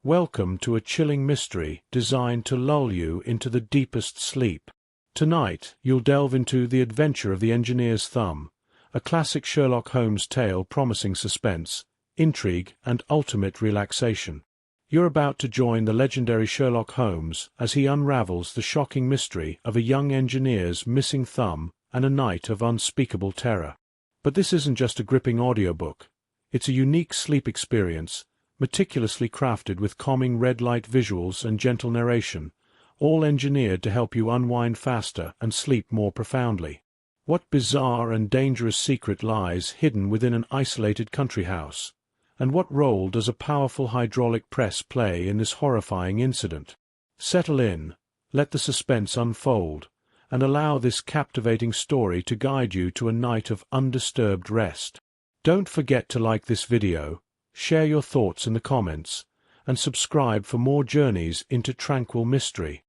Welcome to a chilling mystery designed to lull you into the deepest sleep. Tonight, you'll delve into The Adventure of the Engineer's Thumb, a classic Sherlock Holmes tale promising suspense, intrigue, and ultimate relaxation. You're about to join the legendary Sherlock Holmes as he unravels the shocking mystery of a young engineer's missing thumb and a night of unspeakable terror. But this isn't just a gripping audiobook. It's a unique sleep experience, meticulously crafted with calming red light visuals and gentle narration, all engineered to help you unwind faster and sleep more profoundly. What bizarre and dangerous secret lies hidden within an isolated country house? And what role does a powerful hydraulic press play in this horrifying incident? Settle in, let the suspense unfold, and allow this captivating story to guide you to a night of undisturbed rest. Don't forget to like this video, share your thoughts in the comments, and subscribe for more journeys into tranquil mystery.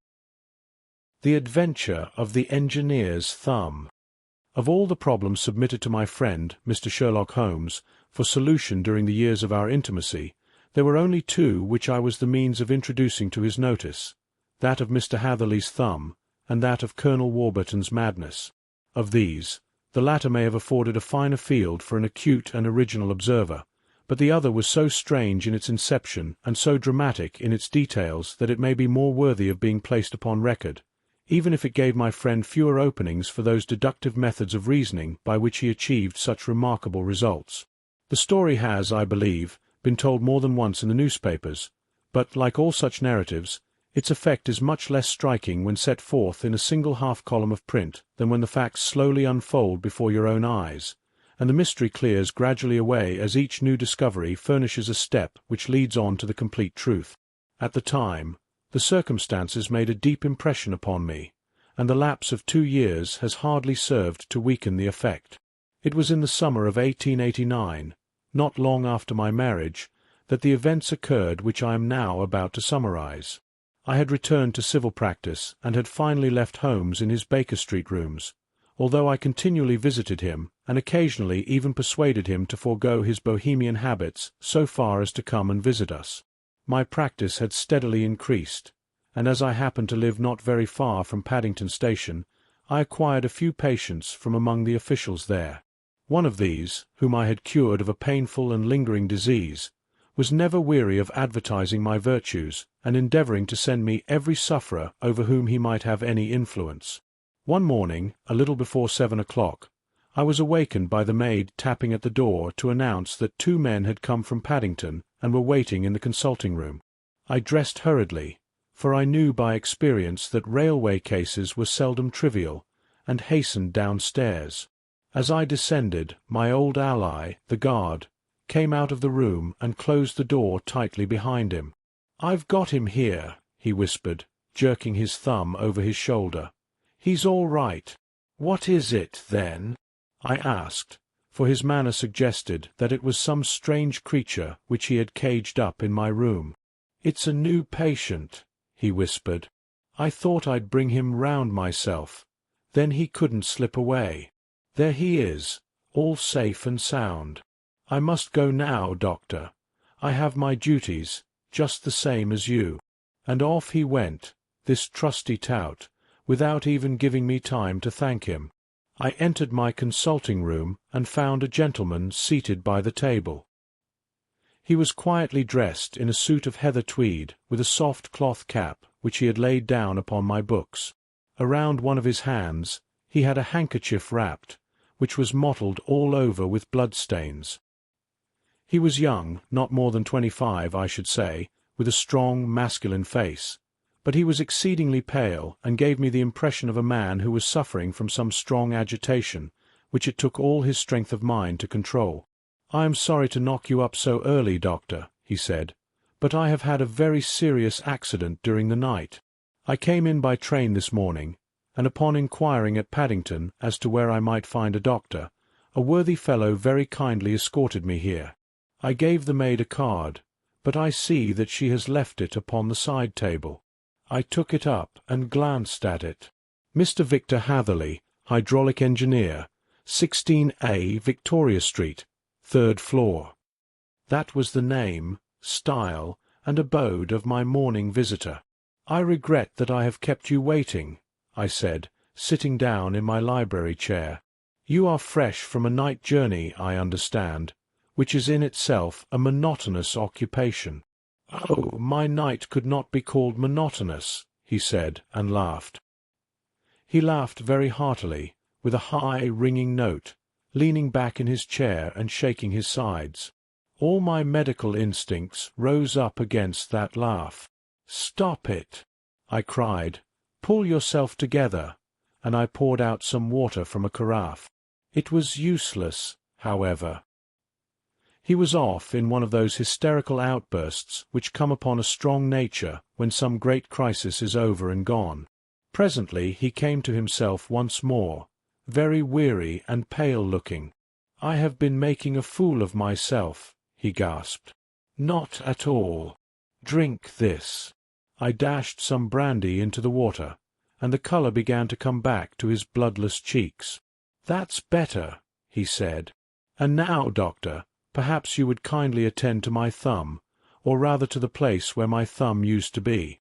The Adventure of the Engineer's Thumb. Of all the problems submitted to my friend, Mr. Sherlock Holmes, for solution during the years of our intimacy, there were only two which I was the means of introducing to his notice, that of Mr. Hatherley's thumb, and that of Colonel Warburton's madness. Of these, the latter may have afforded a finer field for an acute and original observer, but the other was so strange in its inception and so dramatic in its details that it may be more worthy of being placed upon record, even if it gave my friend fewer openings for those deductive methods of reasoning by which he achieved such remarkable results. The story has, I believe, been told more than once in the newspapers, but, like all such narratives, its effect is much less striking when set forth in a single half-column of print than when the facts slowly unfold before your own eyes, and the mystery clears gradually away as each new discovery furnishes a step which leads on to the complete truth. At the time, the circumstances made a deep impression upon me, and the lapse of 2 years has hardly served to weaken the effect. It was in the summer of 1889, not long after my marriage, that the events occurred which I am now about to summarize. I had returned to civil practice and had finally left Holmes in his Baker Street rooms, although I continually visited him and occasionally even persuaded him to forego his bohemian habits so far as to come and visit us. My practice had steadily increased, and as I happened to live not very far from Paddington Station, I acquired a few patients from among the officials there. One of these, whom I had cured of a painful and lingering disease, was never weary of advertising my virtues and endeavouring to send me every sufferer over whom he might have any influence. One morning, a little before 7 o'clock, I was awakened by the maid tapping at the door to announce that 2 men had come from Paddington and were waiting in the consulting room. I dressed hurriedly, for I knew by experience that railway cases were seldom trivial, and hastened downstairs. As I descended, my old ally, the guard, came out of the room and closed the door tightly behind him. "I've got him here," he whispered, jerking his thumb over his shoulder. "He's all right." "What is it, then?" I asked, for his manner suggested that it was some strange creature which he had caged up in my room. "It's a new patient," he whispered. "I thought I'd bring him round myself. Then he couldn't slip away. There he is, all safe and sound. I must go now, doctor. I have my duties, just the same as you." And off he went, this trusty tout, without even giving me time to thank him. I entered my consulting room and found a gentleman seated by the table. He was quietly dressed in a suit of heather tweed, with a soft cloth cap which he had laid down upon my books. Around one of his hands he had a handkerchief wrapped, which was mottled all over with blood-stains. He was young, not more than 25, I should say, with a strong, masculine face, but he was exceedingly pale and gave me the impression of a man who was suffering from some strong agitation, which it took all his strength of mind to control. "I am sorry to knock you up so early, doctor," he said, "but I have had a very serious accident during the night. I came in by train this morning, and upon inquiring at Paddington as to where I might find a doctor, a worthy fellow very kindly escorted me here. I gave the maid a card, but I see that she has left it upon the side table." I took it up and glanced at it. "Mr. Victor Hatherley, hydraulic engineer, 16A Victoria Street, 3rd floor." That was the name, style, and abode of my morning visitor. "I regret that I have kept you waiting," I said, sitting down in my library chair. "You are fresh from a night journey, I understand, which is in itself a monotonous occupation." "Oh, my night could not be called monotonous," he said, and laughed. He laughed very heartily, with a high, ringing note, leaning back in his chair and shaking his sides. All my medical instincts rose up against that laugh. "Stop it!" I cried. "Pull yourself together," and I poured out some water from a carafe. It was useless, however. He was off in one of those hysterical outbursts which come upon a strong nature when some great crisis is over and gone. Presently he came to himself once more, very weary and pale-looking. "I have been making a fool of myself," he gasped. "Not at all. Drink this." I dashed some brandy into the water, and the colour began to come back to his bloodless cheeks. "That's better," he said. "And now, doctor, perhaps you would kindly attend to my thumb, or rather to the place where my thumb used to be."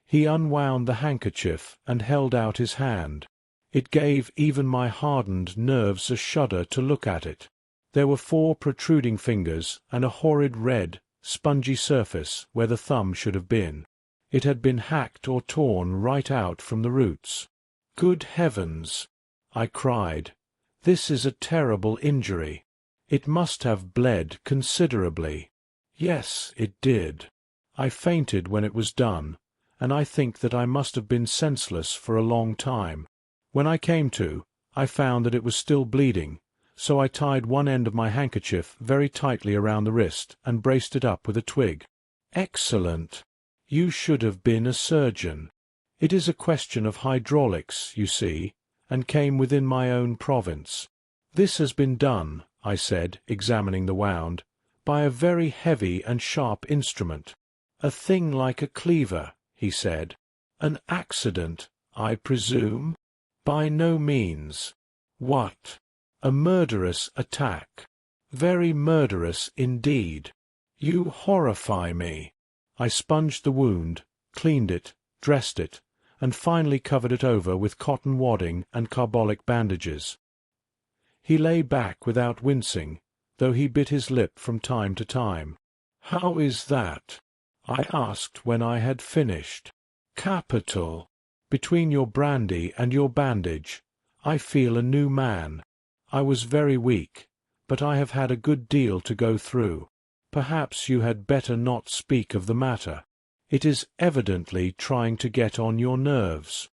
He unwound the handkerchief and held out his hand. It gave even my hardened nerves a shudder to look at it. There were 4 protruding fingers and a horrid red, spongy surface where the thumb should have been. It had been hacked or torn right out from the roots. "Good heavens!" I cried. "This is a terrible injury. It must have bled considerably." Yes, it did. I fainted when it was done, and I think that I must have been senseless for a long time. When I came to, I found that it was still bleeding, so I tied one end of my handkerchief very tightly around the wrist and braced it up with a twig. "Excellent! You should have been a surgeon. It is a question of hydraulics, you see, and came within my own province. This has been done," I said, examining the wound, "by a very heavy and sharp instrument." "A thing like a cleaver," he said. "An accident, I presume?" "By no means." "What?" "A murderous attack. Very murderous indeed. You horrify me." I sponged the wound, cleaned it, dressed it, and finally covered it over with cotton wadding and carbolic bandages. He lay back without wincing, though he bit his lip from time to time. "How is that?" I asked when I had finished. "Capital. Between your brandy and your bandage, I feel a new man. I was very weak, but I have had a good deal to go through. Perhaps you had better not speak of the matter. It is evidently trying to get on your nerves."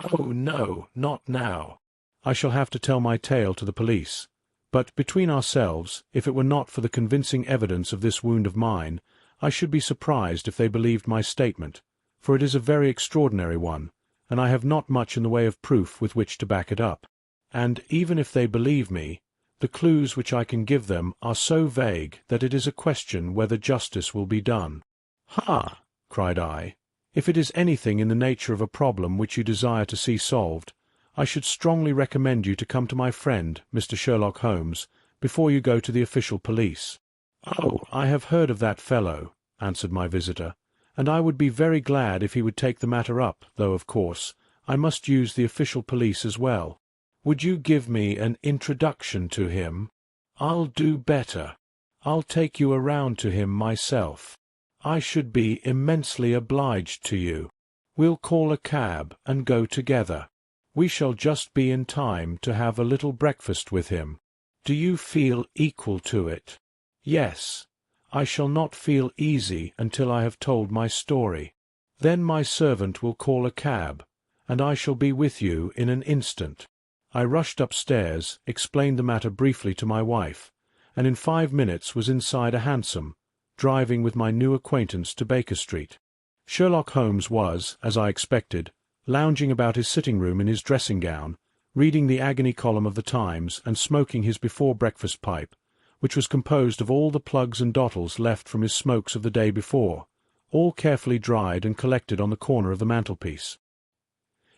"Oh, no, not now. I shall have to tell my tale to the police. But between ourselves, if it were not for the convincing evidence of this wound of mine, I should be surprised if they believed my statement, for it is a very extraordinary one, and I have not much in the way of proof with which to back it up. And even if they believe me, the clues which I can give them are so vague that it is a question whether justice will be done." "Ha!" cried I. "If it is anything in the nature of a problem which you desire to see solved, I should strongly recommend you to come to my friend, Mr. Sherlock Holmes, before you go to the official police." "Oh, I have heard of that fellow," answered my visitor, "and I would be very glad if he would take the matter up, though, of course, I must use the official police as well. Would you give me an introduction to him?" "I'll do better. I'll take you around to him myself. I should be immensely obliged to you. We'll call a cab and go together. We shall just be in time to have a little breakfast with him. Do you feel equal to it?" "Yes. I shall not feel easy until I have told my story. Then my servant will call a cab, and I shall be with you in an instant." I rushed upstairs, explained the matter briefly to my wife, and in 5 minutes was inside a hansom, driving with my new acquaintance to Baker Street. Sherlock Holmes was, as I expected, lounging about his sitting-room in his dressing-gown, reading the agony column of the Times and smoking his before-breakfast pipe, which was composed of all the plugs and dottles left from his smokes of the day before, all carefully dried and collected on the corner of the mantelpiece.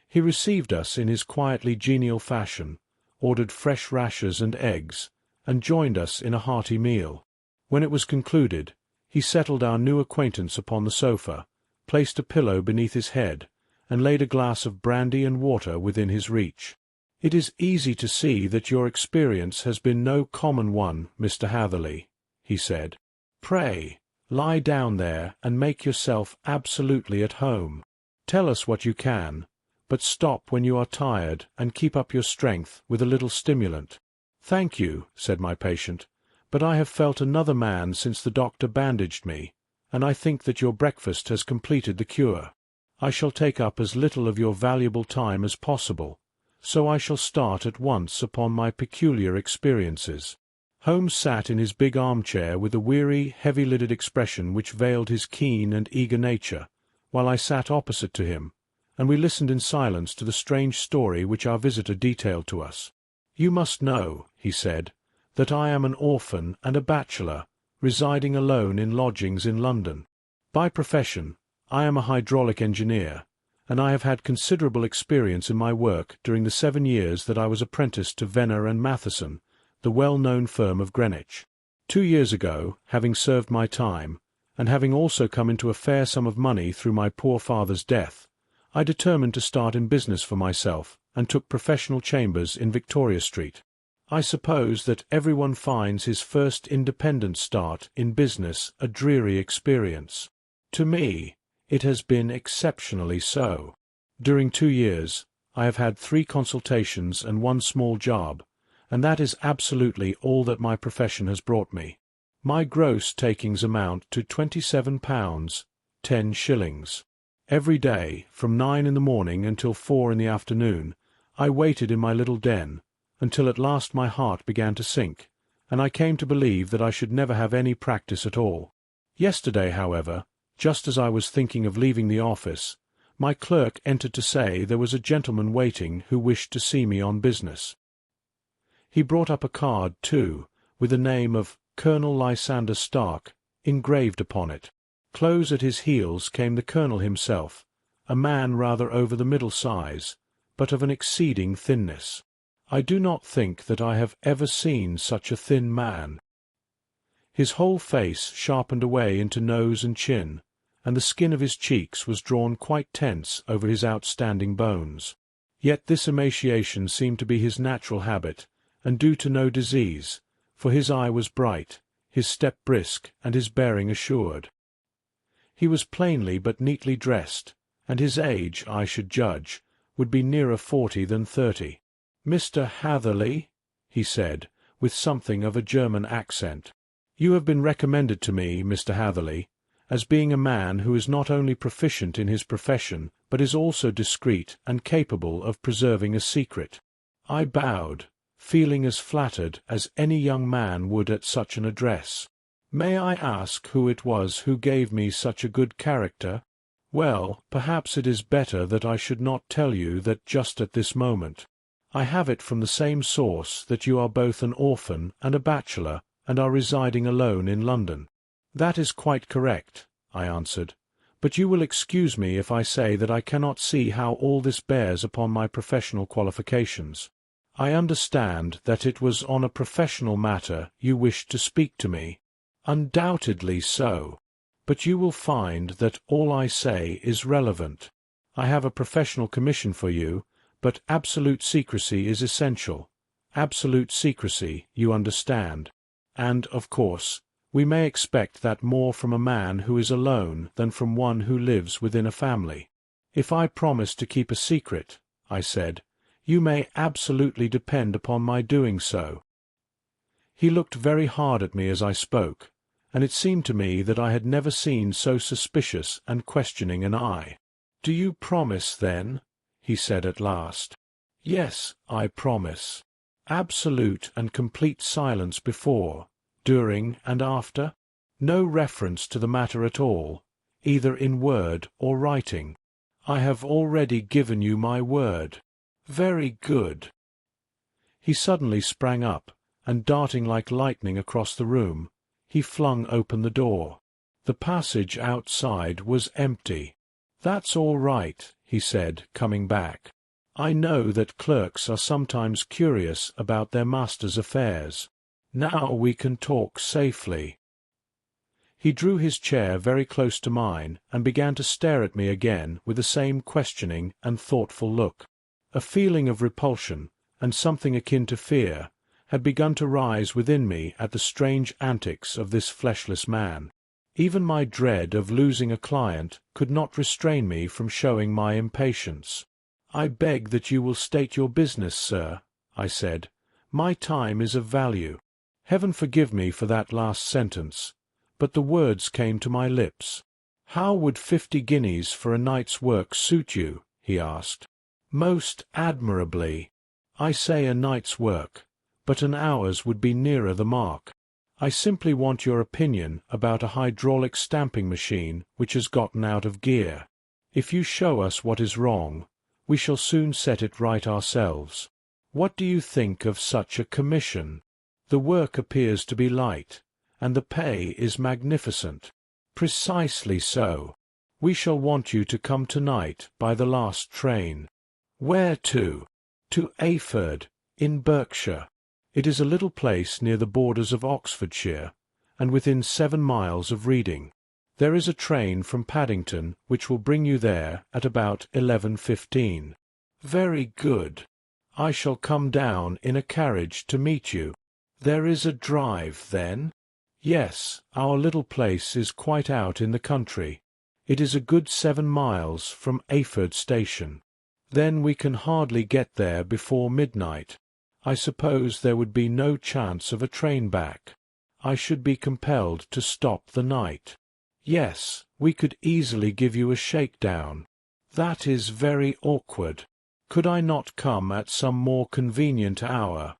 He received us in his quietly genial fashion, ordered fresh rashers and eggs, and joined us in a hearty meal. When it was concluded, He settled our new acquaintance upon the sofa, placed a pillow beneath his head, and laid a glass of brandy and water within his reach. "It is easy to see that your experience has been no common one, Mr. Hatherley," he said. "Pray, lie down there and make yourself absolutely at home. Tell us what you can, but stop when you are tired and keep up your strength with a little stimulant." "Thank you," said my patient, "but I have felt another man since the doctor bandaged me, and I think that your breakfast has completed the cure. I shall take up as little of your valuable time as possible, so I shall start at once upon my peculiar experiences." Holmes sat in his big armchair with a weary, heavy-lidded expression which veiled his keen and eager nature, while I sat opposite to him, and we listened in silence to the strange story which our visitor detailed to us. "You must know," he said, "that I am an orphan and a bachelor, residing alone in lodgings in London. By profession, I am a hydraulic engineer, and I have had considerable experience in my work during the 7 years that I was apprenticed to Venner and Matheson, the well-known firm of Greenwich. 2 years ago, having served my time, and having also come into a fair sum of money through my poor father's death, I determined to start in business for myself, and took professional chambers in Victoria Street. I suppose that everyone finds his first independent start in business a dreary experience. To me, it has been exceptionally so. During 2 years, I have had 3 consultations and 1 small job, and that is absolutely all that my profession has brought me. My gross takings amount to £27, 10 shillings. Every day, from 9 in the morning until 4 in the afternoon, I waited in my little den, until at last my heart began to sink, and I came to believe that I should never have any practice at all. Yesterday, however, just as I was thinking of leaving the office, my clerk entered to say there was a gentleman waiting who wished to see me on business. He brought up a card, too, with the name of Colonel Lysander Stark engraved upon it. Close at his heels came the colonel himself, a man rather over the middle size, but of an exceeding thinness. I do not think that I have ever seen such a thin man. His whole face sharpened away into nose and chin, and the skin of his cheeks was drawn quite tense over his outstanding bones. Yet this emaciation seemed to be his natural habit, and due to no disease, for his eye was bright, his step brisk, and his bearing assured. He was plainly but neatly dressed, and his age, I should judge, would be nearer 40 than 30. "Mr. Hatherley," he said, with something of a German accent, "you have been recommended to me, Mr. Hatherley, as being a man who is not only proficient in his profession, but is also discreet and capable of preserving a secret." I bowed, feeling as flattered as any young man would at such an address. "May I ask who it was who gave me such a good character?" "Well, perhaps it is better that I should not tell you that just at this moment. I have it from the same source that you are both an orphan and a bachelor, and are residing alone in London." "That is quite correct," I answered, "but you will excuse me if I say that I cannot see how all this bears upon my professional qualifications. I understand that it was on a professional matter you wished to speak to me." "Undoubtedly so. But you will find that all I say is relevant. I have a professional commission for you, but absolute secrecy is essential. Absolute secrecy, you understand. And, of course, we may expect that more from a man who is alone than from one who lives within a family." "If I promise to keep a secret," I said, "you may absolutely depend upon my doing so." He looked very hard at me as I spoke, and it seemed to me that I had never seen so suspicious and questioning an eye. "Do you promise, then?" he said at last. "Yes, I promise." "Absolute and complete silence before, during, and after? No reference to the matter at all, either in word or writing?" "I have already given you my word." "Very good." He suddenly sprang up, and darting like lightning across the room, he flung open the door. The passage outside was empty. "That's all right," he said, coming back. "I know that clerks are sometimes curious about their master's affairs. Now we can talk safely." He drew his chair very close to mine and began to stare at me again with the same questioning and thoughtful look. A feeling of repulsion, and something akin to fear, had begun to rise within me at the strange antics of this fleshless man. Even my dread of losing a client could not restrain me from showing my impatience. "I beg that you will state your business, sir," I said. "My time is of value." Heaven forgive me for that last sentence, but the words came to my lips. "How would 50 guineas for a night's work suit you?" he asked. "Most admirably. I say a night's work, but an hour's would be nearer the mark. I simply want your opinion about a hydraulic stamping machine which has gotten out of gear. If you show us what is wrong, we shall soon set it right ourselves. What do you think of such a commission? The work appears to be light, and the pay is magnificent." "Precisely so. We shall want you to come tonight by the last train." "Where to?" "To Ayford, in Berkshire. It is a little place near the borders of Oxfordshire, and within 7 miles of Reading. There is a train from Paddington which will bring you there at about 11:15. "Very good. I shall come down in a carriage to meet you." "There is a drive, then?" "Yes, our little place is quite out in the country. It is a good 7 miles from Ayford station. Then we can hardly get there before midnight. I suppose there would be no chance of a train back. I should be compelled to stop the night." "Yes, we could easily give you a shakedown." "That is very awkward. Could I not come at some more convenient hour?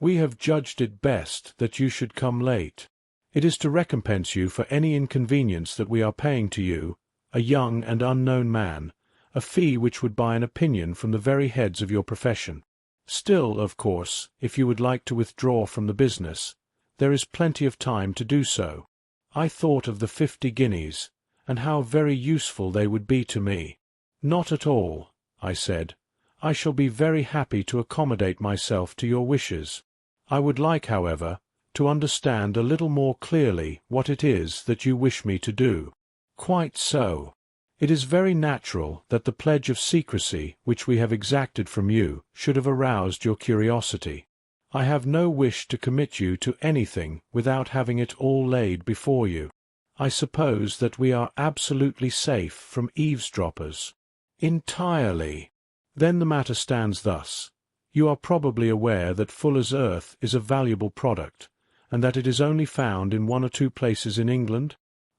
We have judged it best that you should come late. It is to recompense you for any inconvenience that we are paying to you, a young and unknown man, a fee which would buy an opinion from the very heads of your profession. Still, of course, if you would like to withdraw from the business, there is plenty of time to do so." I thought of the 50 guineas, and how very useful they would be to me. "Not at all," I said. "I shall be very happy to accommodate myself to your wishes. I would like, however, to understand a little more clearly what it is that you wish me to do." "Quite so. It is very natural that the pledge of secrecy which we have exacted from you should have aroused your curiosity. I have no wish to commit you to anything without having it all laid before you. I suppose that we are absolutely safe from eavesdroppers?" "Entirely." "Then the matter stands thus. You are probably aware that Fuller's earth is a valuable product, and that it is only found in 1 or 2 places in England?"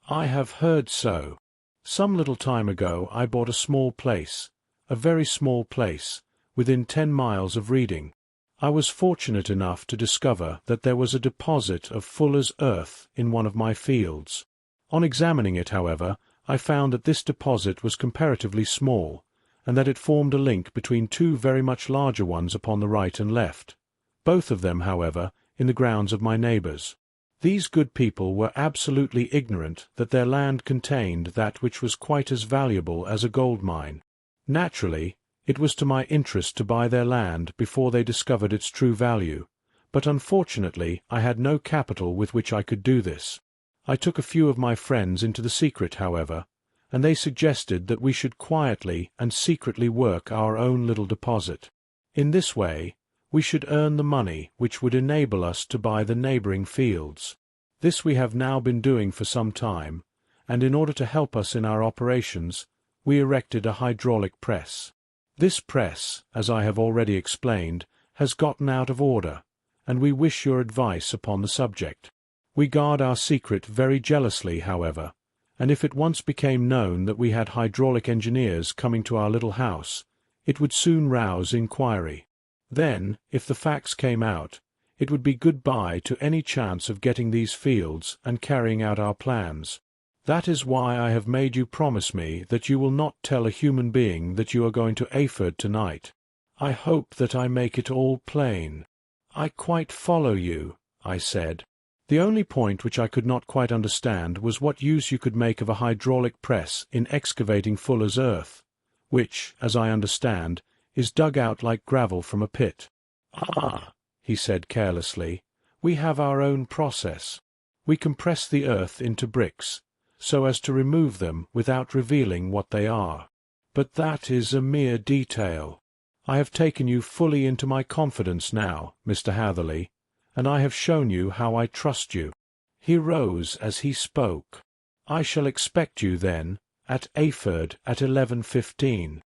"I have heard so. Some little time ago I bought a small place, a very small place, within 10 miles of Reading. I was fortunate enough to discover that there was a deposit of Fuller's earth in one of my fields. On examining it, however, I found that this deposit was comparatively small, and that it formed a link between 2 very much larger ones upon the right and left, both of them, however, in the grounds of my neighbours. These good people were absolutely ignorant that their land contained that which was quite as valuable as a gold mine. Naturally, it was to my interest to buy their land before they discovered its true value, but unfortunately I had no capital with which I could do this. I took a few of my friends into the secret, however, and they suggested that we should quietly and secretly work our own little deposit. In this way we should earn the money which would enable us to buy the neighbouring fields. This we have now been doing for some time, and in order to help us in our operations, we erected a hydraulic press. This press, as I have already explained, has gotten out of order, and we wish your advice upon the subject. We guard our secret very jealously, however, and if it once became known that we had hydraulic engineers coming to our little house, it would soon rouse inquiry. Then, if the facts came out, it would be good-bye to any chance of getting these fields and carrying out our plans. That is why I have made you promise me that you will not tell a human being that you are going to Ayford tonight. I hope that I make it all plain." "I quite follow you," I said. The only point which I could not quite understand was what use you could make of a hydraulic press in excavating Fuller's earth, which, as I understand, is dug out like gravel from a pit. "Ah," he said carelessly, "we have our own process." We compress the earth into bricks, so as to remove them without revealing what they are. But that is a mere detail. I have taken you fully into my confidence now, Mr. Hatherley, and I have shown you how I trust you." He rose as he spoke. "I shall expect you, then, at Ayford at 11:15.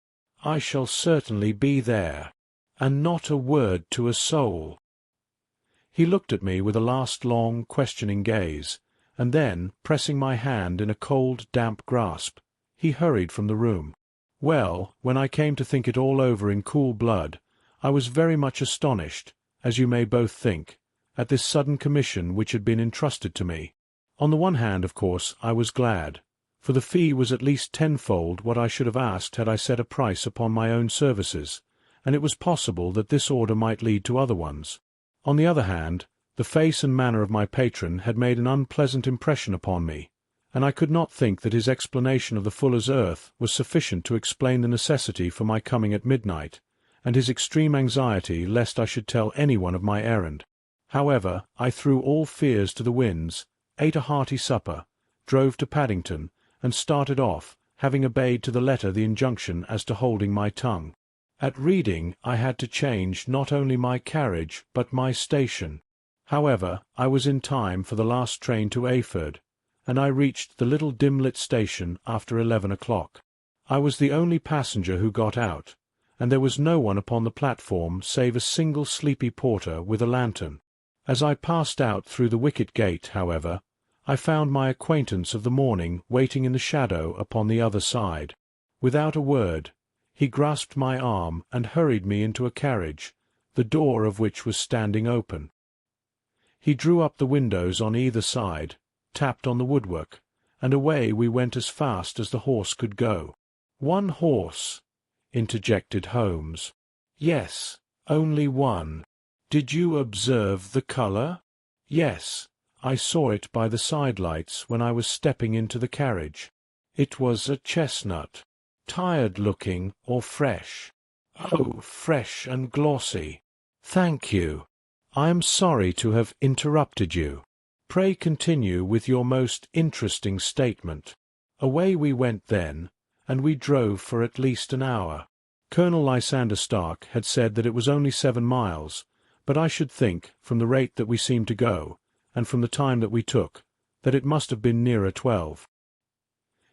I shall certainly be there. And not a word to a soul." He looked at me with a last long, questioning gaze, and then, pressing my hand in a cold, damp grasp, he hurried from the room. Well, when I came to think it all over in cool blood, I was very much astonished, as you may both think, at this sudden commission which had been entrusted to me. On the one hand, of course, I was glad, for the fee was at least tenfold what I should have asked had I set a price upon my own services, and it was possible that this order might lead to other ones. On the other hand, the face and manner of my patron had made an unpleasant impression upon me, and I could not think that his explanation of the fuller's earth was sufficient to explain the necessity for my coming at midnight, and his extreme anxiety lest I should tell anyone of my errand. However, I threw all fears to the winds, ate a hearty supper, drove to Paddington, and started off, having obeyed to the letter the injunction as to holding my tongue. At Reading I had to change not only my carriage but my station. However, I was in time for the last train to Ayford, and I reached the little dim-lit station after 11 o'clock. I was the only passenger who got out, and there was no one upon the platform save a single sleepy porter with a lantern. As I passed out through the wicket gate, however, I found my acquaintance of the morning waiting in the shadow upon the other side. Without a word, he grasped my arm and hurried me into a carriage, the door of which was standing open. He drew up the windows on either side, tapped on the woodwork, and away we went as fast as the horse could go. "One horse," interjected Holmes. "Yes, only one. Did you observe the colour?" "Yes, I saw it by the side-lights when I was stepping into the carriage. It was a chestnut. Tired-looking or fresh?" "Oh, fresh and glossy." "Thank you. I am sorry to have interrupted you. Pray continue with your most interesting statement." Away we went then, and we drove for at least an hour. Colonel Lysander Stark had said that it was only 7 miles, but I should think, from the rate that we seemed to go, and from the time that we took, that it must have been nearer 12.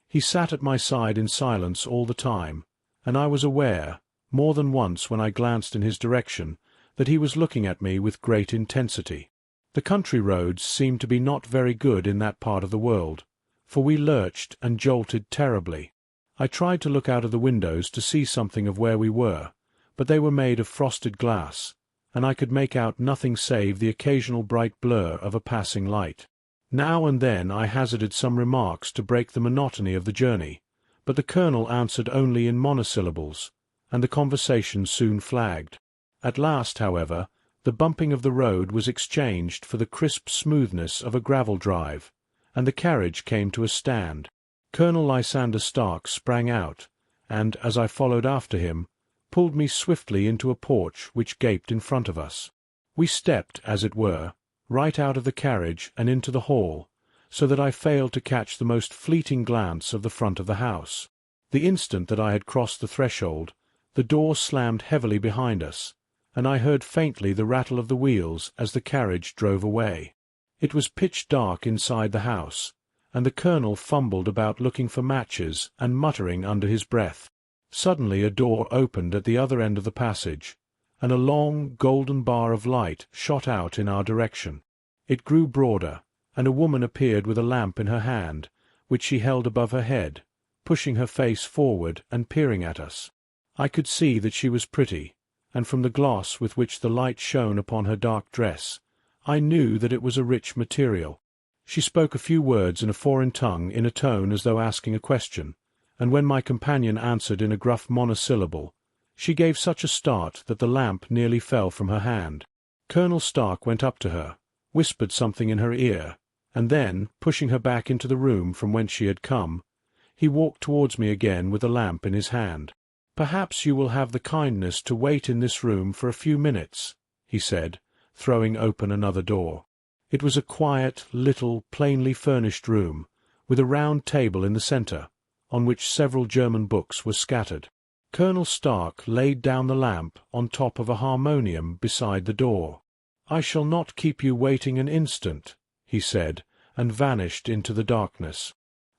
He sat at my side in silence all the time, and I was aware, more than once when I glanced in his direction, that he was looking at me with great intensity. The country roads seemed to be not very good in that part of the world, for we lurched and jolted terribly. I tried to look out of the windows to see something of where we were, but they were made of frosted glass, and I could make out nothing save the occasional bright blur of a passing light. Now and then I hazarded some remarks to break the monotony of the journey, but the colonel answered only in monosyllables, and the conversation soon flagged. At last, however, the bumping of the road was exchanged for the crisp smoothness of a gravel drive, and the carriage came to a stand. Colonel Lysander Stark sprang out, and, as I followed after him, pulled me swiftly into a porch which gaped in front of us. We stepped, as it were, right out of the carriage and into the hall, so that I failed to catch the most fleeting glance of the front of the house. The instant that I had crossed the threshold, the door slammed heavily behind us, and I heard faintly the rattle of the wheels as the carriage drove away. It was pitch dark inside the house, and the colonel fumbled about looking for matches and muttering under his breath. Suddenly a door opened at the other end of the passage, and a long, golden bar of light shot out in our direction. It grew broader, and a woman appeared with a lamp in her hand, which she held above her head, pushing her face forward and peering at us. I could see that she was pretty, and from the gloss with which the light shone upon her dark dress, I knew that it was a rich material. She spoke a few words in a foreign tongue in a tone as though asking a question, and when my companion answered in a gruff monosyllable, she gave such a start that the lamp nearly fell from her hand. Colonel Stark went up to her, whispered something in her ear, and then, pushing her back into the room from whence she had come, he walked towards me again with the lamp in his hand. "Perhaps you will have the kindness to wait in this room for a few minutes," he said, throwing open another door. It was a quiet, little, plainly furnished room, with a round table in the centre, on which several German books were scattered. Colonel Stark laid down the lamp on top of a harmonium beside the door. "I shall not keep you waiting an instant," he said, and vanished into the darkness.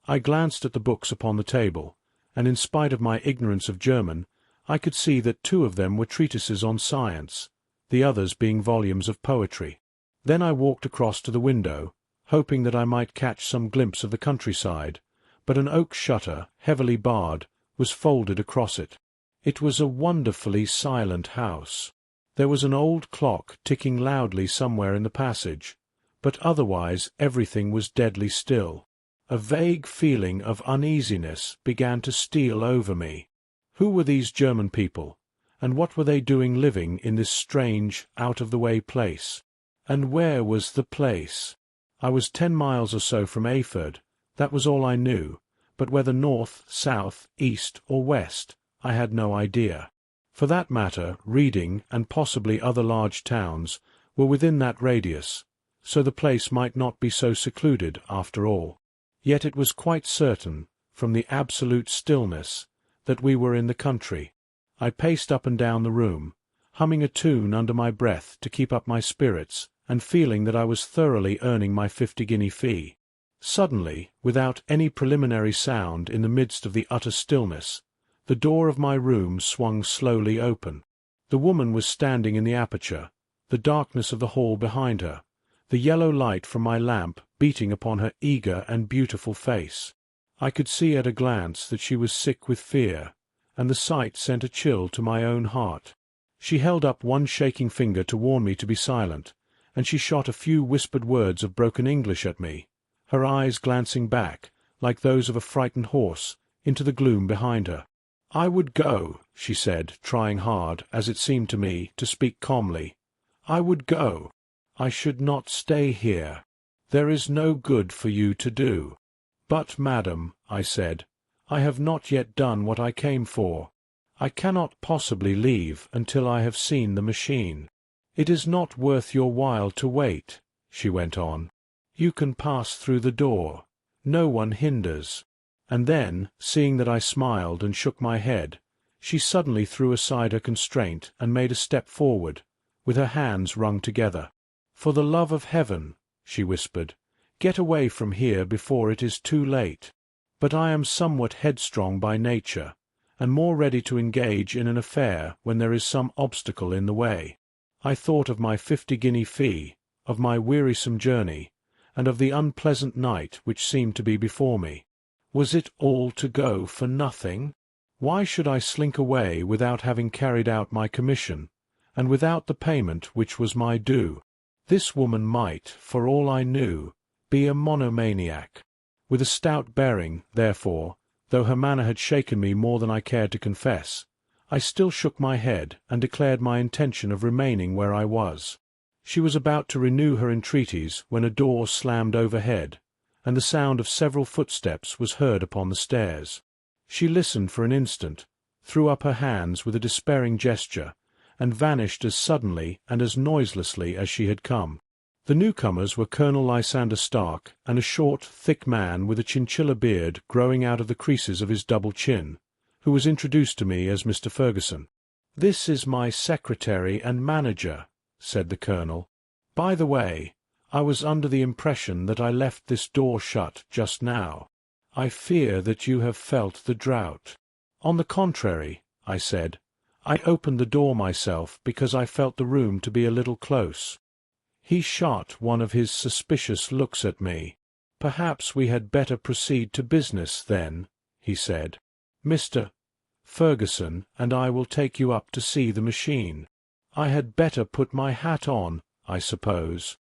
I glanced at the books upon the table, and in spite of my ignorance of German, I could see that 2 of them were treatises on science, the others being volumes of poetry. Then I walked across to the window, hoping that I might catch some glimpse of the countryside, but an oak shutter, heavily barred, was folded across it. It was a wonderfully silent house. There was an old clock ticking loudly somewhere in the passage, but otherwise everything was deadly still. A vague feeling of uneasiness began to steal over me. Who were these German people, and what were they doing living in this strange, out-of-the-way place? And where was the place? I was 10 miles or so from Eyford, that was all I knew, but whether north, south, east, or west, I had no idea. For that matter, Reading, and possibly other large towns, were within that radius, so the place might not be so secluded after all. Yet it was quite certain, from the absolute stillness, that we were in the country. I paced up and down the room, humming a tune under my breath to keep up my spirits, and feeling that I was thoroughly earning my 50-guinea fee. Suddenly, without any preliminary sound in the midst of the utter stillness, the door of my room swung slowly open. The woman was standing in the aperture, the darkness of the hall behind her, the yellow light from my lamp beating upon her eager and beautiful face. I could see at a glance that she was sick with fear, and the sight sent a chill to my own heart. She held up one shaking finger to warn me to be silent, and she shot a few whispered words of broken English at me, her eyes glancing back, like those of a frightened horse, into the gloom behind her. "I would go," she said, trying hard, as it seemed to me, to speak calmly. "I would go. I should not stay here. There is no good for you to do." "But, madam," I said, "I have not yet done what I came for. I cannot possibly leave until I have seen the machine." "It is not worth your while to wait," she went on. "You can pass through the door. No one hinders." And then, seeing that I smiled and shook my head, she suddenly threw aside her constraint and made a step forward, with her hands wrung together. "For the love of heaven," she whispered, "get away from here before it is too late." But I am somewhat headstrong by nature, and more ready to engage in an affair when there is some obstacle in the way. I thought of my 50-guinea fee, of my wearisome journey, and of the unpleasant night which seemed to be before me. Was it all to go for nothing? Why should I slink away without having carried out my commission, and without the payment which was my due? This woman might, for all I knew, be a monomaniac. With a stout bearing, therefore, though her manner had shaken me more than I cared to confess, I still shook my head and declared my intention of remaining where I was. She was about to renew her entreaties when a door slammed overhead, and the sound of several footsteps was heard upon the stairs. She listened for an instant, threw up her hands with a despairing gesture, and vanished as suddenly and as noiselessly as she had come. The newcomers were Colonel Lysander Stark and a short, thick man with a chinchilla beard growing out of the creases of his double chin, who was introduced to me as Mr. Fergusson. "This is my secretary and manager," said the colonel. "By the way, I was under the impression that I left this door shut just now. I fear that you have felt the draught." "On the contrary," I said, "I opened the door myself because I felt the room to be a little close." He shot one of his suspicious looks at me. "Perhaps we had better proceed to business, then," he said. "Mr. Fergusson and I will take you up to see the machine. I had better put my hat on, I suppose."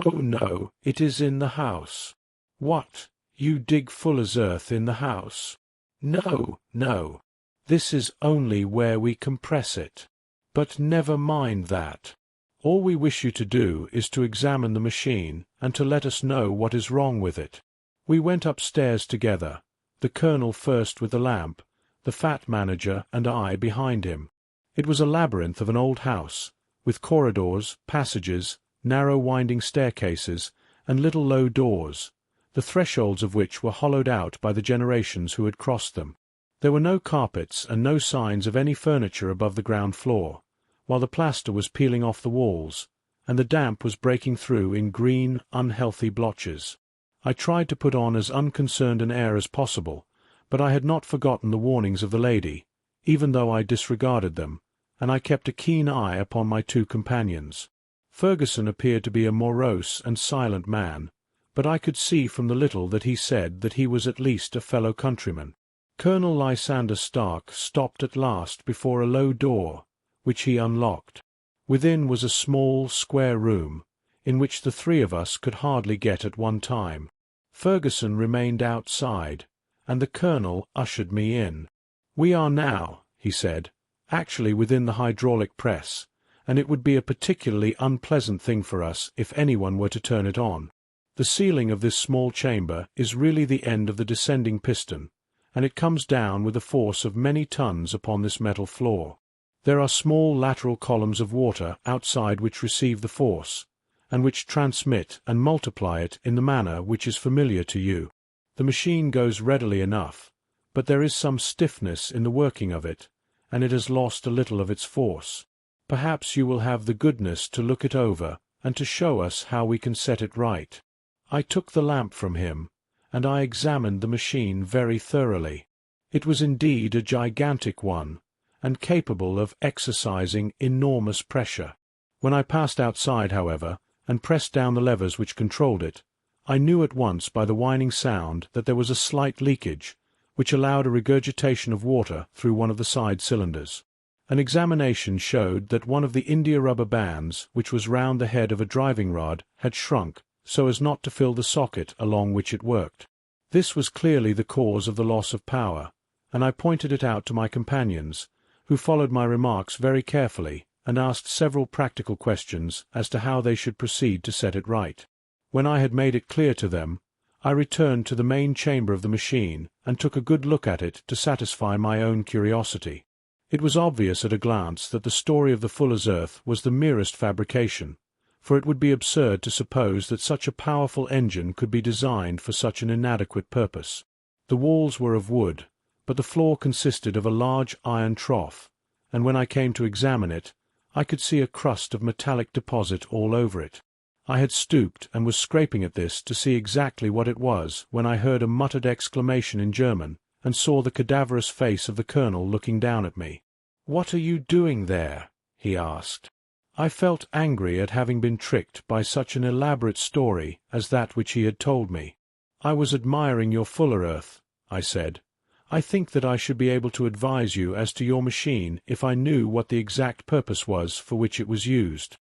"Oh, no, it is in the house." "What, you dig Fuller's earth in the house?" "No, no. This is only where we compress it. But never mind that. All we wish you to do is to examine the machine and to let us know what is wrong with it." We went upstairs together, the colonel first with the lamp, the fat manager and I behind him. It was a labyrinth of an old house, with corridors, passages, narrow winding staircases, and little low doors, the thresholds of which were hollowed out by the generations who had crossed them. There were no carpets and no signs of any furniture above the ground floor, while the plaster was peeling off the walls, and the damp was breaking through in green, unhealthy blotches. I tried to put on as unconcerned an air as possible, but I had not forgotten the warnings of the lady, even though I disregarded them, and I kept a keen eye upon my two companions. Fergusson appeared to be a morose and silent man, but I could see from the little that he said that he was at least a fellow countryman. Colonel Lysander Stark stopped at last before a low door, which he unlocked. Within was a small, square room, in which the three of us could hardly get at one time. Fergusson remained outside, and the colonel ushered me in. "We are now," he said, "actually within the hydraulic press, and it would be a particularly unpleasant thing for us if anyone were to turn it on. The ceiling of this small chamber is really the end of the descending piston, and it comes down with a force of many tons upon this metal floor. There are small lateral columns of water outside which receive the force, and which transmit and multiply it in the manner which is familiar to you. The machine goes readily enough, but there is some stiffness in the working of it, and it has lost a little of its force. Perhaps you will have the goodness to look it over and to show us how we can set it right." I took the lamp from him, and I examined the machine very thoroughly. It was indeed a gigantic one, and capable of exercising enormous pressure. When I passed outside, however, and pressed down the levers which controlled it, I knew at once by the whining sound that there was a slight leakage, which allowed a regurgitation of water through one of the side cylinders. An examination showed that one of the india-rubber bands, which was round the head of a driving rod, had shrunk, so as not to fill the socket along which it worked. This was clearly the cause of the loss of power, and I pointed it out to my companions, who followed my remarks very carefully, and asked several practical questions as to how they should proceed to set it right. When I had made it clear to them, I returned to the main chamber of the machine and took a good look at it to satisfy my own curiosity. It was obvious at a glance that the story of the fuller's earth was the merest fabrication, for it would be absurd to suppose that such a powerful engine could be designed for such an inadequate purpose. The walls were of wood, but the floor consisted of a large iron trough, and when I came to examine it, I could see a crust of metallic deposit all over it. I had stooped and was scraping at this to see exactly what it was when I heard a muttered exclamation in German and saw the cadaverous face of the colonel looking down at me. "What are you doing there?" he asked. I felt angry at having been tricked by such an elaborate story as that which he had told me. "I was admiring your fuller earth," I said. "I think that I should be able to advise you as to your machine if I knew what the exact purpose was for which it was used."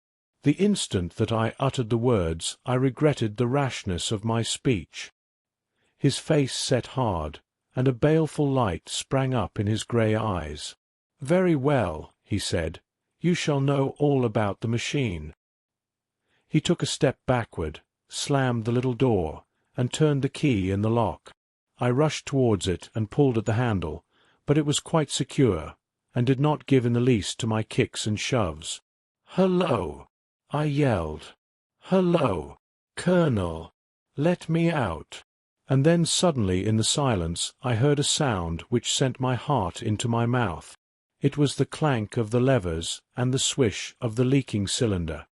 The instant that I uttered the words, I regretted the rashness of my speech. His face set hard, and a baleful light sprang up in his grey eyes. "Very well," he said, "you shall know all about the machine." He took a step backward, slammed the little door, and turned the key in the lock. I rushed towards it and pulled at the handle, but it was quite secure, and did not give in the least to my kicks and shoves. "Hullo!" I yelled. "Hullo! Colonel! Let me out!" And then suddenly in the silence I heard a sound which sent my heart into my mouth. It was the clank of the levers and the swish of the leaking cylinder.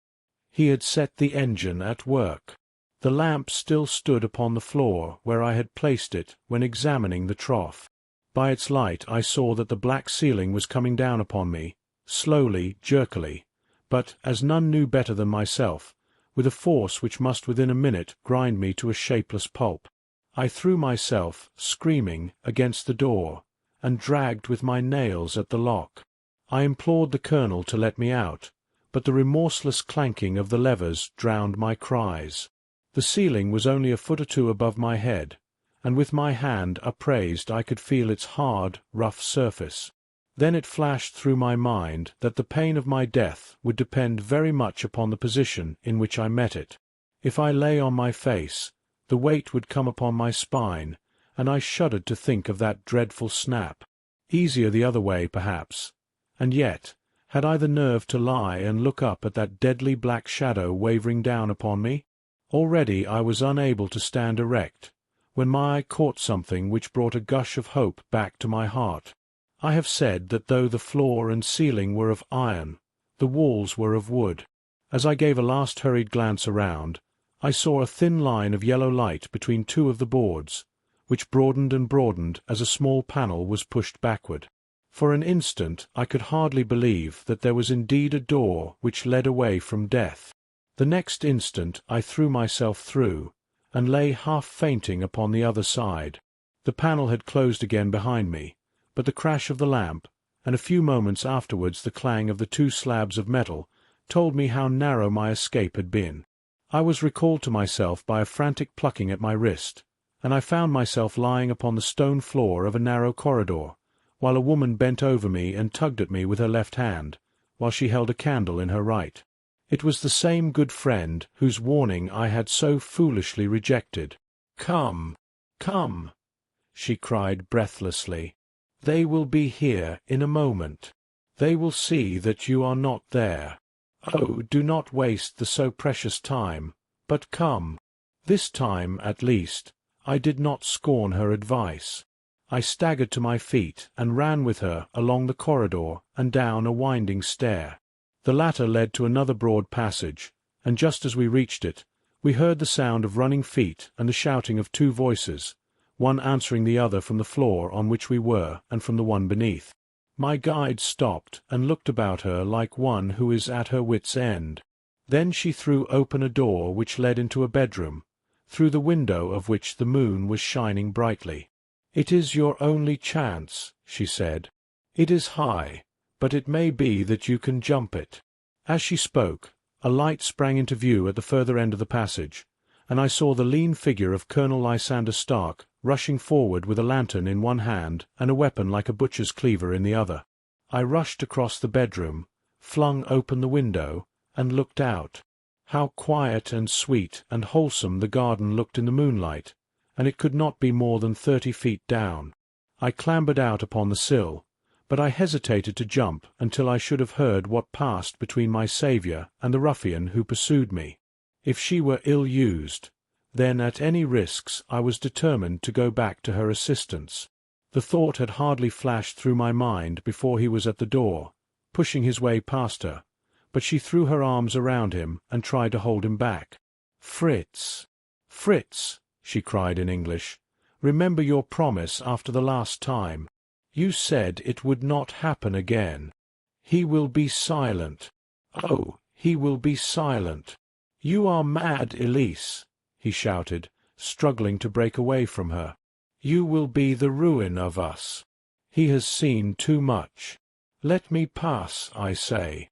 He had set the engine at work. The lamp still stood upon the floor where I had placed it when examining the trough. By its light I saw that the black ceiling was coming down upon me, slowly, jerkily, but, as none knew better than myself, with a force which must within a minute grind me to a shapeless pulp. I threw myself, screaming, against the door, and dragged with my nails at the lock. I implored the colonel to let me out, but the remorseless clanking of the levers drowned my cries. The ceiling was only a foot or two above my head, and with my hand upraised I could feel its hard, rough surface. Then it flashed through my mind that the pain of my death would depend very much upon the position in which I met it. If I lay on my face, the weight would come upon my spine, and I shuddered to think of that dreadful snap. Easier the other way, perhaps, and yet, Had I the nerve to lie and look up at that deadly black shadow wavering down upon me? Already I was unable to stand erect, when my eye caught something which brought a gush of hope back to my heart. I have said that though the floor and ceiling were of iron, the walls were of wood. As I gave a last hurried glance around, I saw a thin line of yellow light between two of the boards, which broadened and broadened as a small panel was pushed backward. For an instant I could hardly believe that there was indeed a door which led away from death. The next instant I threw myself through, and lay half fainting upon the other side. The panel had closed again behind me, but the crash of the lamp, and a few moments afterwards the clang of the two slabs of metal, told me how narrow my escape had been. I was recalled to myself by a frantic plucking at my wrist, and I found myself lying upon the stone floor of a narrow corridor, while a woman bent over me and tugged at me with her left hand, while she held a candle in her right. It was the same good friend whose warning I had so foolishly rejected. "Come, come," she cried breathlessly. "They will be here in a moment. They will see that you are not there. Oh, do not waste the so precious time, but come." This time, at least, I did not scorn her advice. I staggered to my feet and ran with her along the corridor and down a winding stair. The latter led to another broad passage, and just as we reached it, we heard the sound of running feet and the shouting of two voices, one answering the other from the floor on which we were and from the one beneath. My guide stopped and looked about her like one who is at her wit's end. Then she threw open a door which led into a bedroom, through the window of which the moon was shining brightly. "It is your only chance," she said. "It is high, but it may be that you can jump it." As she spoke, a light sprang into view at the further end of the passage, and I saw the lean figure of Colonel Lysander Stark rushing forward with a lantern in one hand and a weapon like a butcher's cleaver in the other. I rushed across the bedroom, flung open the window, and looked out. How quiet and sweet and wholesome the garden looked in the moonlight, and it could not be more than 30 feet down. I clambered out upon the sill, but I hesitated to jump until I should have heard what passed between my saviour and the ruffian who pursued me. If she were ill-used, then at any risks I was determined to go back to her assistance. The thought had hardly flashed through my mind before he was at the door, pushing his way past her, but she threw her arms around him and tried to hold him back. "Fritz, Fritz," she cried in English, "remember your promise after the last time. You said it would not happen again. He will be silent. Oh, he will be silent." "You are mad, Elise," he shouted, struggling to break away from her. "You will be the ruin of us. He has seen too much. Let me pass, I say."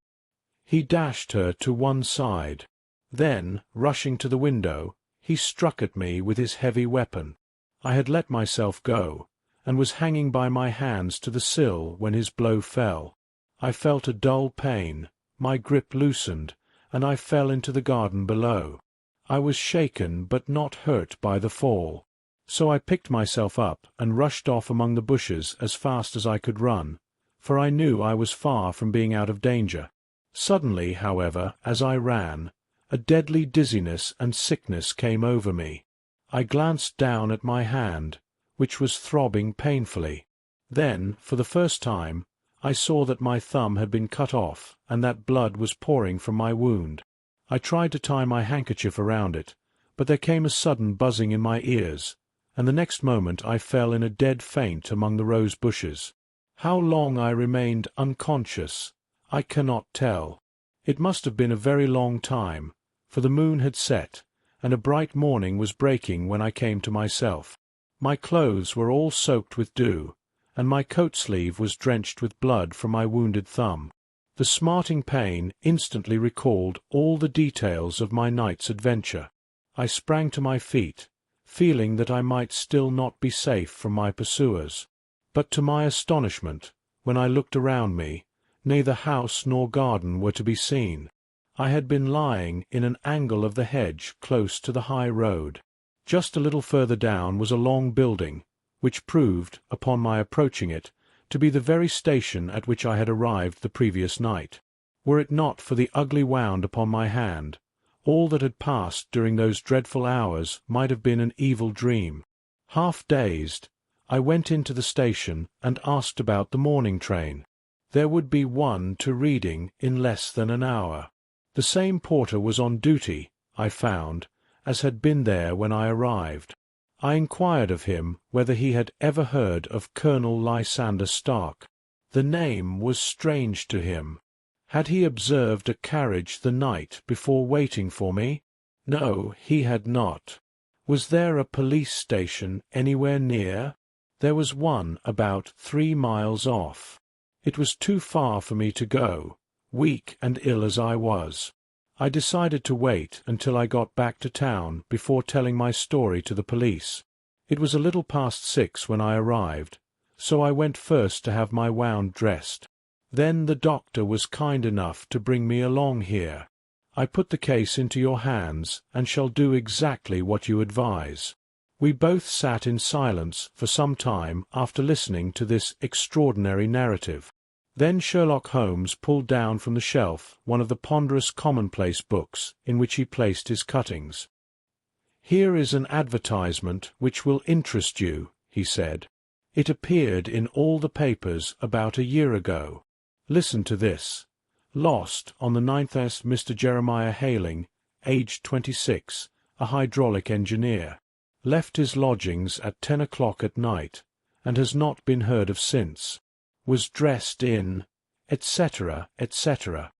He dashed her to one side. Then, rushing to the window, he struck at me with his heavy weapon. I had let myself go, and was hanging by my hands to the sill when his blow fell. I felt a dull pain, my grip loosened, and I fell into the garden below. I was shaken but not hurt by the fall. So I picked myself up and rushed off among the bushes as fast as I could run, for I knew I was far from being out of danger. Suddenly, however, as I ran, a deadly dizziness and sickness came over me. I glanced down at my hand, which was throbbing painfully. Then, for the first time, I saw that my thumb had been cut off and that blood was pouring from my wound. I tried to tie my handkerchief around it, but there came a sudden buzzing in my ears, and the next moment I fell in a dead faint among the rose bushes. How long I remained unconscious, I cannot tell. It must have been a very long time, for the moon had set, and a bright morning was breaking when I came to myself. My clothes were all soaked with dew, and my coat sleeve was drenched with blood from my wounded thumb. The smarting pain instantly recalled all the details of my night's adventure. I sprang to my feet, feeling that I might still not be safe from my pursuers. But to my astonishment, when I looked around me, neither house nor garden were to be seen. I had been lying in an angle of the hedge close to the high road. Just a little further down was a long building, which proved, upon my approaching it, to be the very station at which I had arrived the previous night. Were it not for the ugly wound upon my hand, all that had passed during those dreadful hours might have been an evil dream. Half dazed, I went into the station and asked about the morning train. There would be one to Reading in less than an hour. The same porter was on duty, I found, as had been there when I arrived. I inquired of him whether he had ever heard of Colonel Lysander Stark. The name was strange to him. Had he observed a carriage the night before waiting for me? No, he had not. Was there a police station anywhere near? There was one about 3 miles off. It was too far for me to go, weak and ill as I was. I decided to wait until I got back to town before telling my story to the police. It was a little past 6 when I arrived, so I went first to have my wound dressed. Then the doctor was kind enough to bring me along here. I put the case into your hands and shall do exactly what you advise. We both sat in silence for some time after listening to this extraordinary narrative. Then Sherlock Holmes pulled down from the shelf one of the ponderous commonplace books in which he placed his cuttings. "Here is an advertisement which will interest you," he said. "It appeared in all the papers about a year ago. Listen to this. Lost on the 9th Mr. Jeremiah Hailing, aged 26, a hydraulic engineer. Left his lodgings at 10 o'clock at night, and has not been heard of since. Was dressed in, etc., etc.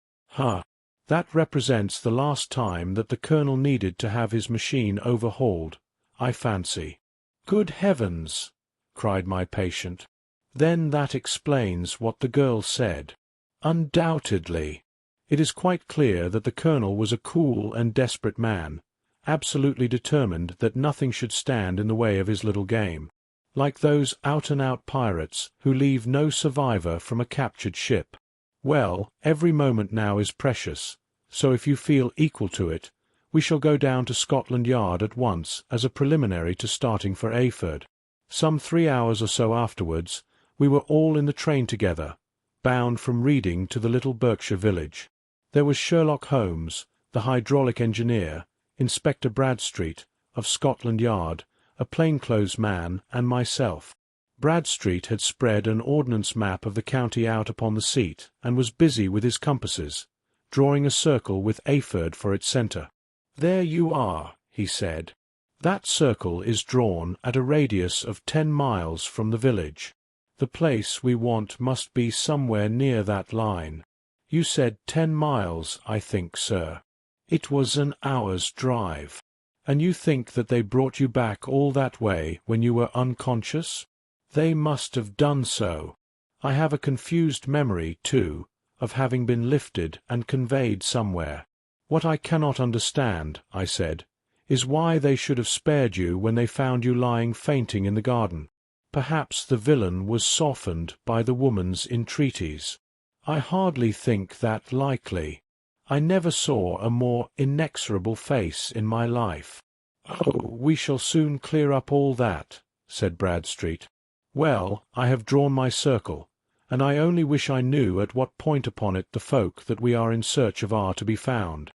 That represents the last time that the Colonel needed to have his machine overhauled, I fancy." "Good heavens!" cried my patient. "Then that explains what the girl said." "Undoubtedly. It is quite clear that the Colonel was a cool and desperate man, absolutely determined that nothing should stand in the way of his little game, like those out-and-out pirates who leave no survivor from a captured ship. Well, every moment now is precious, so if you feel equal to it, we shall go down to Scotland Yard at once as a preliminary to starting for Eyford. Some 3 hours or so afterwards, we were all in the train together, bound from Reading to the little Berkshire village. There was Sherlock Holmes, the hydraulic engineer, Inspector Bradstreet, of Scotland Yard, a plainclothes man, and myself. Bradstreet had spread an ordnance map of the county out upon the seat, and was busy with his compasses, drawing a circle with Eyford for its centre. "There you are," he said. "That circle is drawn at a radius of 10 miles from the village. The place we want must be somewhere near that line. You said 10 miles, I think, sir. It was an hour's drive. And you think that they brought you back all that way when you were unconscious? They must have done so. I have a confused memory, too, of having been lifted and conveyed somewhere. What I cannot understand," I said, "is why they should have spared you when they found you lying fainting in the garden. Perhaps the villain was softened by the woman's entreaties. I hardly think that likely. I never saw a more inexorable face in my life." "Oh, we shall soon clear up all that," said Bradstreet. "Well, I have drawn my circle, and I only wish I knew at what point upon it the folk that we are in search of are to be found."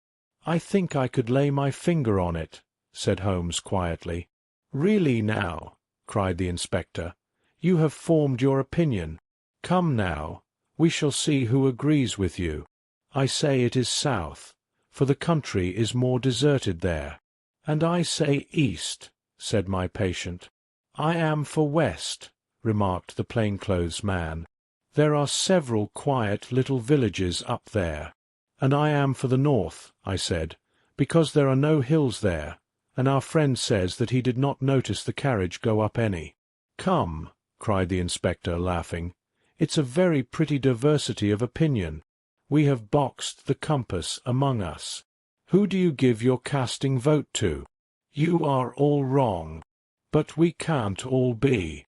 "I think I could lay my finger on it," said Holmes quietly. "Really now," cried the inspector, "you have formed your opinion. Come now, we shall see who agrees with you. I say it is south, for the country is more deserted there." "And I say east," said my patient. "I am for west," remarked the plainclothes man. "There are several quiet little villages up there." "And I am for the north," I said, "because there are no hills there, and our friend says that he did not notice the carriage go up any." "Come," cried the inspector, laughing, "it's a very pretty diversity of opinion. We have boxed the compass among us. Who do you give your casting vote to? You are all wrong. But we can't all be."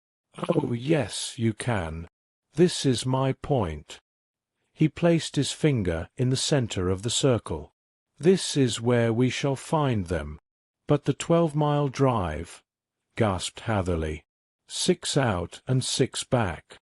"Oh, yes, you can. This is my point." He placed his finger in the centre of the circle. "This is where we shall find them." "But the 12-mile drive," gasped Hatherley. "6 out and 6 back."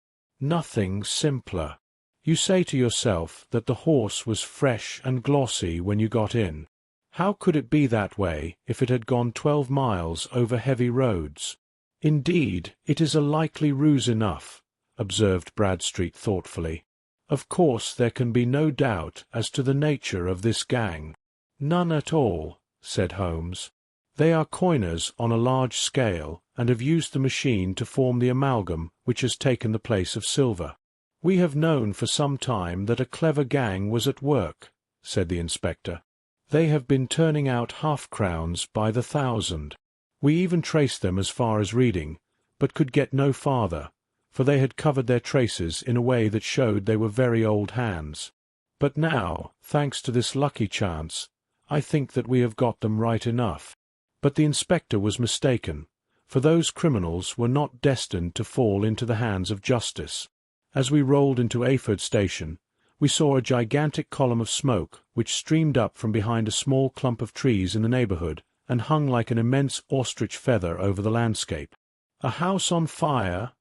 Nothing simpler. You say to yourself that the horse was fresh and glossy when you got in. How could it be that way if it had gone 12 miles over heavy roads? Indeed, it is a likely ruse enough, observed Bradstreet thoughtfully. Of course there can be no doubt as to the nature of this gang. None at all, said Holmes. They are coiners on a large scale, and have used the machine to form the amalgam which has taken the place of silver. We have known for some time that a clever gang was at work, said the inspector. They have been turning out half-crowns by the thousand. We even traced them as far as Reading, but could get no farther, for they had covered their traces in a way that showed they were very old hands. But now, thanks to this lucky chance, I think that we have got them right enough. But the inspector was mistaken, for those criminals were not destined to fall into the hands of justice. As we rolled into Ayford Station, we saw a gigantic column of smoke which streamed up from behind a small clump of trees in the neighbourhood and hung like an immense ostrich feather over the landscape. "A house on fire?"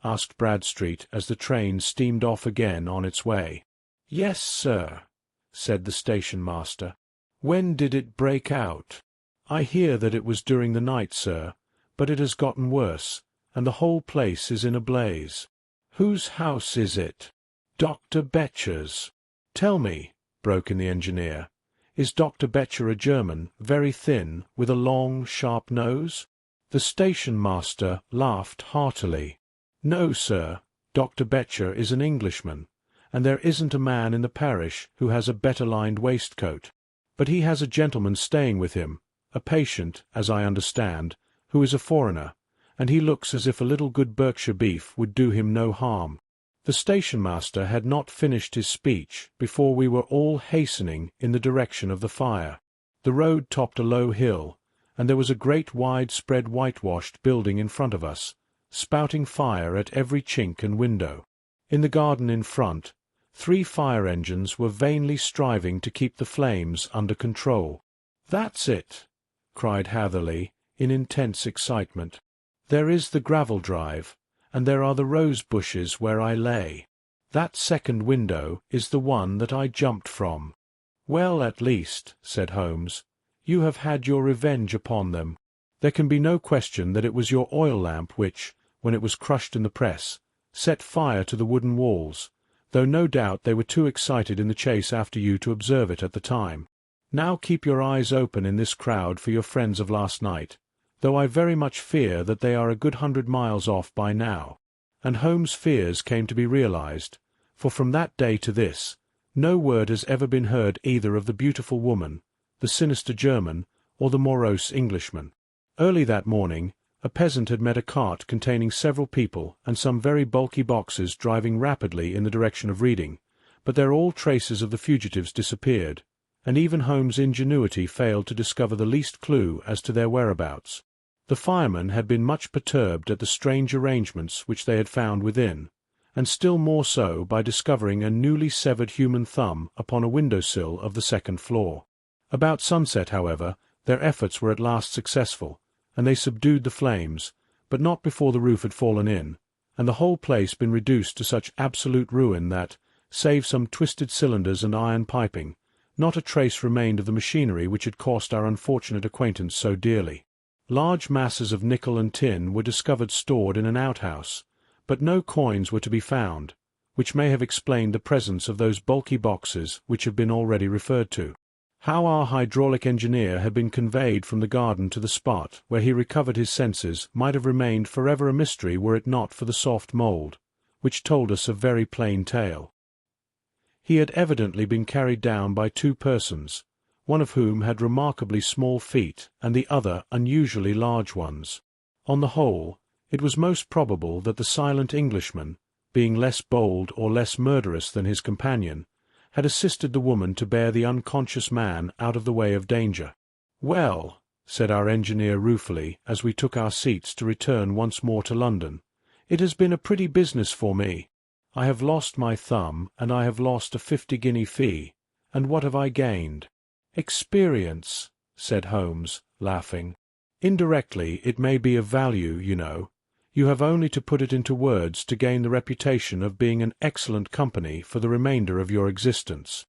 asked Bradstreet as the train steamed off again on its way. "Yes, sir," said the station-master. "When did it break out?" "I hear that it was during the night, sir, but it has gotten worse, and the whole place is in a blaze." "Whose house is it?" "Dr. Betcher's." "Tell me," broke in the engineer, "is Dr. Betcher a German, very thin, with a long, sharp nose?" The station-master laughed heartily. "No, sir, Dr. Betcher is an Englishman, and there isn't a man in the parish who has a better-lined waistcoat. But he has a gentleman staying with him, a patient, as I understand, who is a foreigner, and he looks as if a little good Berkshire beef would do him no harm." The station-master had not finished his speech before we were all hastening in the direction of the fire. The road topped a low hill, and there was a great wide-spread whitewashed building in front of us, spouting fire at every chink and window. In the garden in front, 3 fire-engines were vainly striving to keep the flames under control. "That's it!" cried Hatherley, in intense excitement. "There is the gravel drive, and there are the rose bushes where I lay. That second window is the one that I jumped from." "Well, at least," said Holmes, "you have had your revenge upon them. There can be no question that it was your oil lamp which, when it was crushed in the press, set fire to the wooden walls, though no doubt they were too excited in the chase after you to observe it at the time. Now keep your eyes open in this crowd for your friends of last night, though I very much fear that they are a good 100 miles off by now." And Holmes' fears came to be realized, for from that day to this, no word has ever been heard either of the beautiful woman, the sinister German, or the morose Englishman. Early that morning, a peasant had met a cart containing several people and some very bulky boxes driving rapidly in the direction of Reading, but there all traces of the fugitives disappeared, and even Holmes' ingenuity failed to discover the least clue as to their whereabouts. The firemen had been much perturbed at the strange arrangements which they had found within, and still more so by discovering a newly severed human thumb upon a window-sill of the second floor. About sunset, however, their efforts were at last successful, and they subdued the flames, but not before the roof had fallen in, and the whole place been reduced to such absolute ruin that, save some twisted cylinders and iron piping, not a trace remained of the machinery which had cost our unfortunate acquaintance so dearly. Large masses of nickel and tin were discovered stored in an outhouse, but no coins were to be found, which may have explained the presence of those bulky boxes which have been already referred to. How our hydraulic engineer had been conveyed from the garden to the spot where he recovered his senses might have remained forever a mystery were it not for the soft mould, which told us a very plain tale. He had evidently been carried down by 2 persons, one of whom had remarkably small feet and the other unusually large ones. On the whole, it was most probable that the silent Englishman, being less bold or less murderous than his companion, had assisted the woman to bear the unconscious man out of the way of danger. "Well," said our engineer ruefully as we took our seats to return once more to London, "it has been a pretty business for me. I have lost my thumb, and I have lost a 50-guinea fee, and what have I gained?" "Experience," said Holmes, laughing. "Indirectly it may be of value, you know. You have only to put it into words to gain the reputation of being an excellent company for the remainder of your existence.